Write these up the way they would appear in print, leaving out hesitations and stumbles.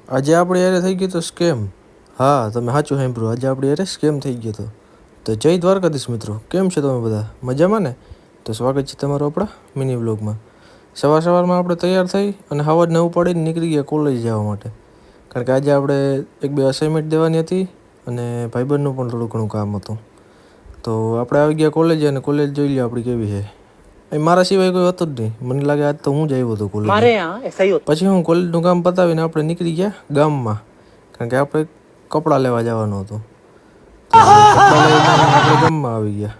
આજે આપણે યારે થઈ ગયો તો સ્કેમ. હા, તમે સાચું સાંભળ્યું. આજે આપણે યારે સ્કેમ થઈ ગયો તો. તો જય દ્વારકાધીશ મિત્રો, કેમ છે તમે બધા? મજામાં ને? તો સ્વાગત છે તમારું આપણા મિની વ્લોગમાં. સવારમાં આપણે તૈયાર થઈ અને સવારને ઉપાડીને નીકળી ગયા કોલેજ જવા માટે. કારણ કે આજે આપણે એક બે અસાઇનમેન્ટ દેવાની હતી અને ભાઈબંધનું પણ થોડું ઘણું કામ હતું. તો આપણે આવી ગયા કોલેજ અને કોલેજ જોઈ લે આપણી કેવી છે. મારા સિવાય કોઈ હતું જ નહીં. મને લાગે આજ તો હું જ આવ્યો હતો કોલેજે. પછી હું કોલેજનું કામ પતાવીને આપણે નીકળી ગયા ગામમાં. કારણ કે આપણે કપડાં લેવા જવાનું હતું. તો કપડાં લઈને આપણે ગામમાં આવી ગયા.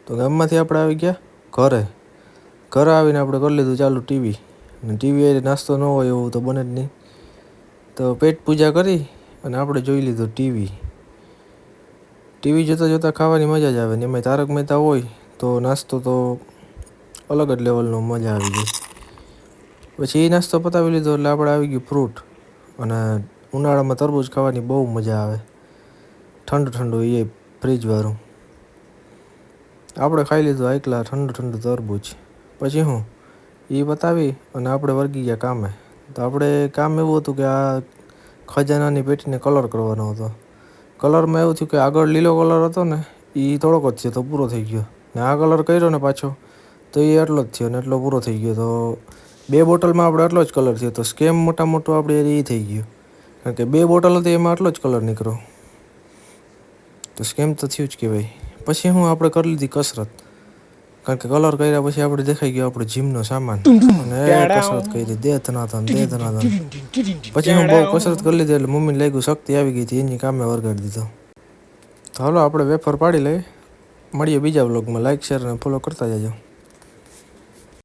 તો ગામમાંથી આપણે આવી ગયા ઘરે. ઘરે આવીને આપણે કરી લીધું ચાલુ ટીવી. અને ટીવી એ નાસ્તો ન હોય એવું તો બને જ નહીં. તો પેટ પૂજા કરી અને આપણે જોઈ લીધું ટીવી. ટીવી જોતાં જોતાં ખાવાની મજા જ આવે ને. એમાંય તારક મહેતા હોય તો નાસ્તો તો અલગ જ લેવલનો મજા આવી જાય. પછી એ નાસ્તો પતાવી લીધો એટલે આપણે આવી ગયું ફ્રૂટ. અને ઉનાળામાં તરબૂચ ખાવાની બહુ મજા આવે. ઠંડુ ઠંડુ એ ફ્રીજવાળું. આપણે ખાઈ લીધું એકલા ઠંડુ ઠંડુ તરબૂચ. પછી હું એ પતાવી અને આપણે વળગી ગયા કામે. તો આપણે કામ એવું હતું કે આ ખજાનાની પેટીને કલર કરવાનો હતો. કલરમાં એવું થયું કે આગળ લીલો કલર હતો ને એ થોડોક જ થયો તો પૂરો થઈ ગયો. ને આ કલર કર્યો ને પાછો તો એ એટલો જ થયો ને એટલો પૂરો થઈ ગયો. તો 2 બોટલમાં આપણે આટલો જ કલર થયો. તો સ્કેમ મોટો આપણે એ થઈ ગયો. કારણ કે 2 બોટલ હતી એમાં આટલો જ કલર નીકળ્યો. તો સ્કેમ તો થયું જ કહેવાય. પછી હું આપણે કરી લીધી કસરત. કારણ કે કલર કર્યા પછી આપણે દેખાઈ ગયો આપણો જીમનો સામાન. અને કસરત કરી દે ધનાધન. પછી હું બહુ કસરત કરી લીધી એટલે મમ્મીને લાગ્યું શક્તિ આવી ગઈ હતી, એની કામે વરગાડી દીધો. તો હાલો આપણે વેફર પાડી લઈએ. મળીએ બીજા વ્લોગમાં. લાઈક શેર અને ફોલો કરતા જજો.